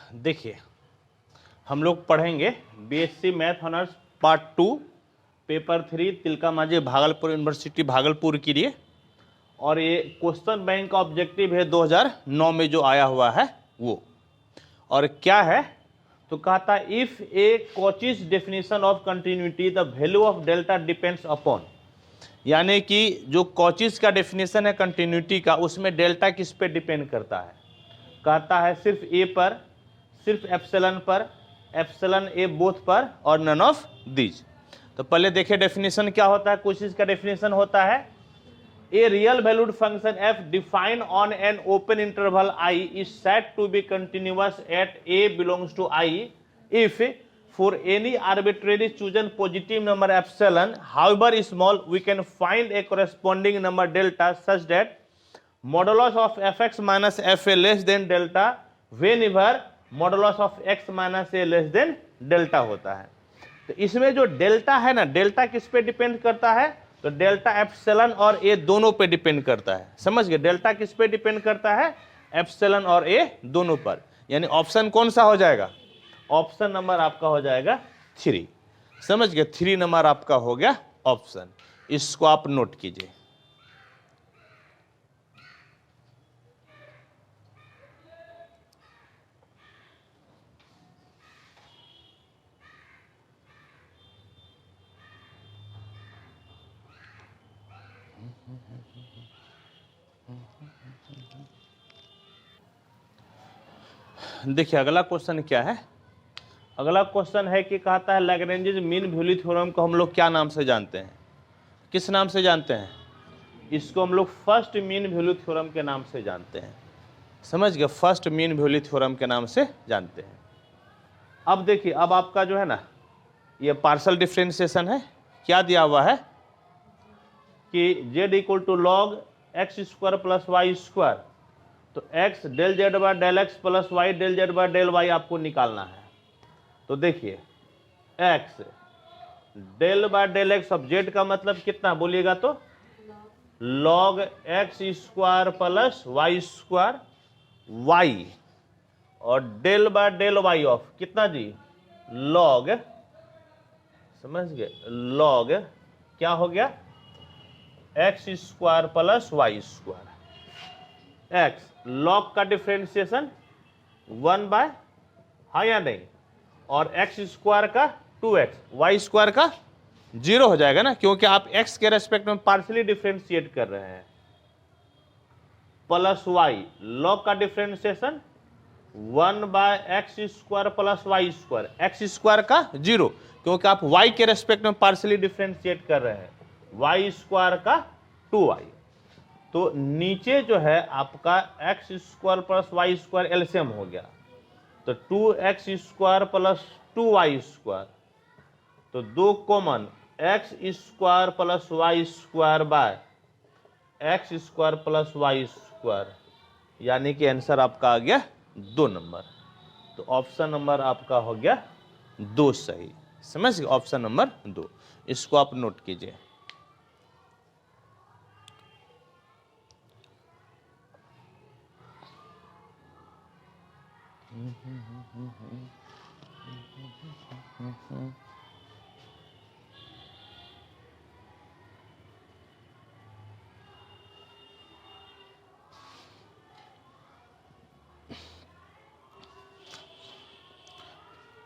देखिए हम लोग पढ़ेंगे BSc math honours part 2 paper 3 Tilka Manjhi Bhagalpur university Bhagalpur के लिए। और ये क्वेश्चन बैंक का ऑब्जेक्टिव है 2009 में जो आया हुआ है वो। और क्या है तो कहता है if A Cauchy's definition of continuity the value of delta depends upon, यानी कि जो कॉचीज का डेफिनेशन है कंटिन्यूटी का उसमें डेल्टा किस पे डिपेंड करता है। कहता है सिर्फ ए पर, सिर्फ एप्सिलॉन पर, एप्सिलॉन ए बोथ पर और नन ऑफ दीज। तो पहले देखिए डेफिनेशन क्या होता है। कॉचीज का डेफिनेशन होता है a real valued function f defined on an open interval I is said to be continuous at a belongs to I if for any arbitrary chosen positive number epsilon however small we can find a corresponding number delta such that modulus of fx minus fa less than delta whenever modulus of x minus a less than delta होता है। तो इसमें जो delta है ना, delta किस पे depend करता है तो डेल्टा एप्सिलॉन और ए दोनों पे डिपेंड करता है। समझ गए, डेल्टा किस पे डिपेंड करता है एप्सिलॉन और ए दोनों पर। यानी ऑप्शन कौन सा हो जाएगा, ऑप्शन नंबर आपका हो जाएगा 3। समझ गए, 3 नंबर आपका हो गया ऑप्शन। इसको आप नोट कीजिए। देखिए अगला क्वेश्चन क्या है। अगला क्वेश्चन है कि कहता है लैग्रेंज मीन वैल्यू थ्योरम को हम लोग क्या नाम से जानते हैं, किस नाम से जानते हैं। इसको हम लोग फर्स्ट मीन वैल्यू थ्योरम के नाम से जानते हैं। समझ गए, फर्स्ट मीन वैल्यू थ्योरम के नाम से जानते हैं। अब देखिए अब आपका जो है ना ये पार्शियल डिफरेंशिएशन है। क्या दिया हुआ है कि z equal to log x square plus y square, तो x del z by del x plus y del z by del y आपको निकालना है। तो देखिए x del by del x, अब z का मतलब कितना बोलिएगा तो log x square plus y square y, और del by del y of कितना जी लॉग, समझ गए, लॉग क्या हो गया x square plus y square. X log का डिफरेंशिएशन 1 बाय, हाँ या नहीं, और एक्स स्क्वायर का 2x, वाई स्क्वायर का 0 हो जाएगा ना, क्योंकि आप x के रेस्पेक्ट में पार्शियली डिफरेंशिएट कर रहे हैं। प्लस वाई लॉग का differentiation 1 by x square plus y square, x square का 0 क्योंकि आप y के रेस्पेक्ट में पार्शियली डिफरेंशिएट कर रहे हैं, वाई स्क्वायर का 2y। तो नीचे जो है आपका x square plus y square LCM हो गया, तो 2x square plus 2y square, तो 2 common x square plus y square by x square plus y square, यानी कि आंसर आपका आ गया 2 नंबर। तो ऑप्शन नंबर आपका हो गया 2 सही। समझ गए, ऑप्शन नंबर 2। इसको आप नोट कीजिए।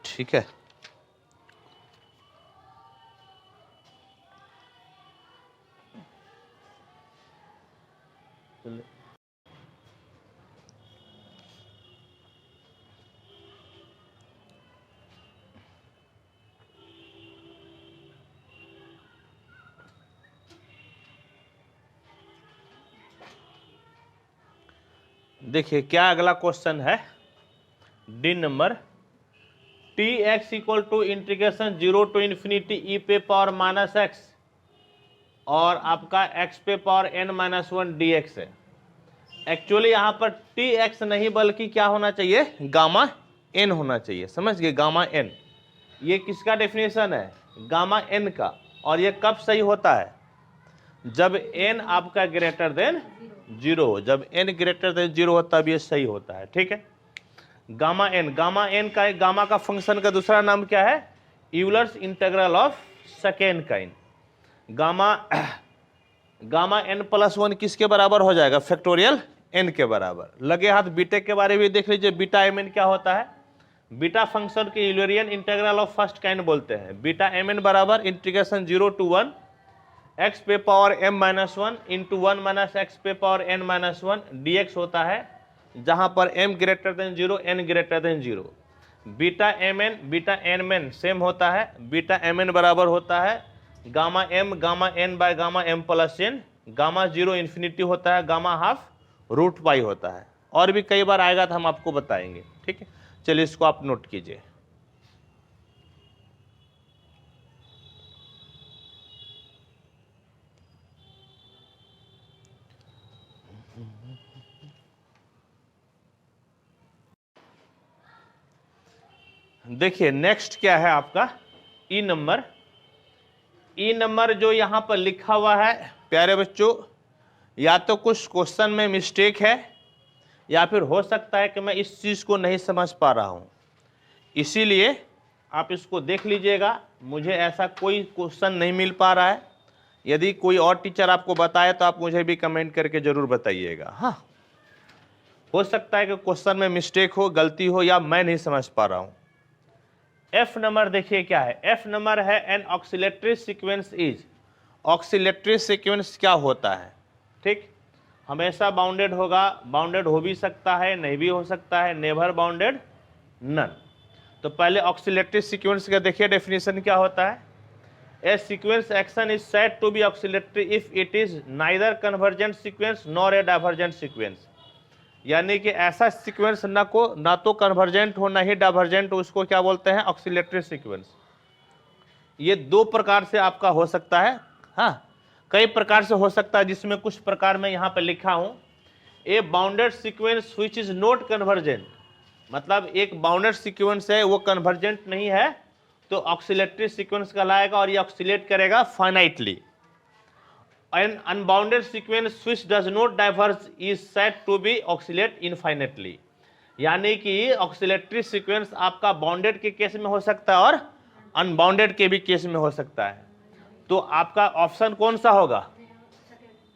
ठीक है, देखिए क्या अगला क्वेश्चन है डी नंबर, T x equal to integration 0 to infinity e पे पावर माइनस एक्स और आपका x पे पावर n-1 dx है। एक्चुअली यहां पर टी एक्स नहीं बल्कि क्या होना चाहिए गामा n होना चाहिए। समझ गए, गामा n ये किसका डेफिनेशन है गामा n का, और ये कब सही होता है जब n आपका ग्रेटर देन 0, जब n ग्रेटर देन 0 हो तब ये सही होता है। ठीक है, गामा एन गामा का फंक्शन का दूसरा नाम क्या है? Euler's integral of second kind. Gamma n plus 1 किसके बराबर हो जाएगा? फैक्टोरियल एन के बराबर। लगे हाथ बीटा के बारे में देख लीजिए, बीटा एम एन क्या होता है? बीटा फंक्शन के Eulerian integral of first kind बोलते हैं। बीटा एम एन बराबर इंटीग्रेशन 0 to 1 x पे power m minus 1 into 1 minus x पे पावर n माइनस 1 dx होता है, जहां पर m greater than 0 n greater than 0। Beta m n same होता है। बीटा एम एन बराबर होता है gamma n by gamma m plus n। Gamma 0 infinity होता है, गामा हाफ रूट पाई होता है। और भी कई बार आएगा तो हम आपको बताएंगे, ठीक है। चलिए इसको आप नोट कीजिए। देखिए नेक्स्ट क्या है आपका? ई नंबर। ई नंबर जो यहां पर लिखा हुआ है प्यारे बच्चों, या तो कुछ क्वेश्चन में मिस्टेक है या फिर हो सकता है कि मैं इस चीज को नहीं समझ पा रहा हूं, इसीलिए आप इसको देख लीजिएगा। मुझे ऐसा कोई क्वेश्चन नहीं मिल पा रहा है। यदि कोई और टीचर आपको बताए तो आप मुझे भी कमेंट करके जरूर बताइएगा। हाँ, हो सकता है कि क्वेश्चन में मिस्टेक हो, गलती हो, या मैं नहीं समझ पा रहा हूं। एफ नंबर देखिए क्या है? एफ नंबर है N oscillatory sequence is. Oscillatory sequence क्या होता है? ठीक, हमेशा बाउंडेड होगा, बाउंडेड हो भी सकता है, नहीं भी हो सकता है, नेवर बाउंडेड, नन। तो पहले ऑक्सिलेटरी सीक्वेंस का देखिए डेफिनेशन क्या होता है? A sequence x n is said to be oscillatory if it is neither convergent sequence nor a divergent sequence. यानी कि ऐसा सीक्वेंस ना तो कन्वर्जेंट हो ना ही डाइवर्जेंट हो, उसको क्या बोलते हैं? Oscillatory sequence. ये दो प्रकार से आपका हो सकता है। हाँ, कई प्रकार से हो सकता है, जिसमें कुछ प्रकार में यहां पे लिखा हूं। A bounded sequence which is not convergent, मतलब एक बाउंडेड सीक्वेंस है वो कन्वर्जेंट नहीं है तो ऑक्सिलेटरी सीक्वेंस कहलाएगा और ये ऑक्सिलेट करेगा finitely. An unbounded sequence which does not diverge is said to be oscillate infinitely। यानी कि ऑक्सिलेटरी सीक्वेंस आपका बाउंडेड के केस में हो सकता है और अनबाउंडेड के भी केस में हो सकता है। तो आपका ऑप्शन कौन सा होगा?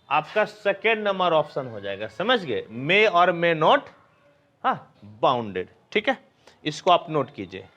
आपका सेकेंड नंबर ऑप्शन हो जाएगा। समझ गए? मे और मे नॉट, हाँ, बाउंडेड। ठीक है, इसको आप नोट कीजिए।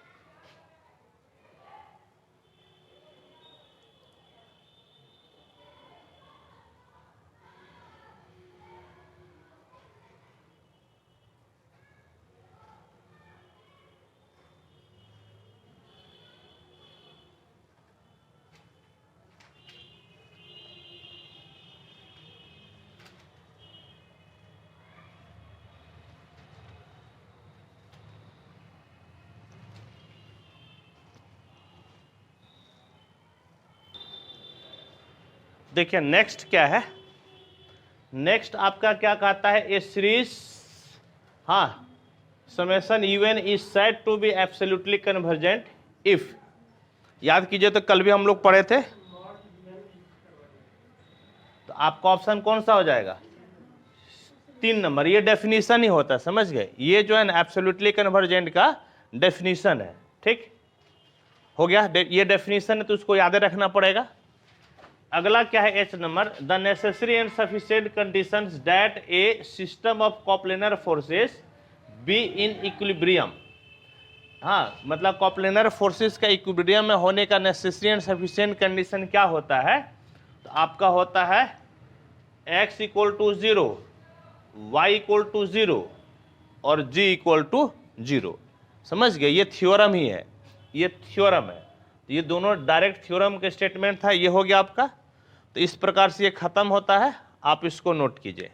देखिए नेक्स्ट क्या है? नेक्स्ट आपका क्या कहता है? ए सीरीज, हाँ, summation u n is said to be absolutely convergent if. याद कीजिए तो कल भी हम लोग पढ़े थे। तो आपका ऑप्शन कौन सा हो जाएगा? 3 नंबर। ये डेफिनेशन ही होता है, समझ गए? ये जो है ना एब्सोल्युटली कन्वर्जेंट का डेफिनेशन है। ठीक हो गया, ये डेफिनेशन है तो उसको याद रखना पड़ेगा। अगला क्या है? H number. The necessary and sufficient conditions that A system of कॉप्लेनर forces be in equilibrium. हाँ, मतलब कॉप्लेनर फोर्सेस का इक्विलिब्रियम में होने का नेसेसरी एंड सफिशिएंट कंडीशन क्या होता है? तो आपका होता है x equal to 0, y equal to 0 और g इक्वल टू 0। समझ गए? ये थ्योरम ही है, ये थ्योरम है। ये दोनों डायरेक्ट थ्योरम के स्टेटमेंट था। ये हो गया आपका। तो इस प्रकार से ये खत्म होता है, आप इसको नोट कीजिए।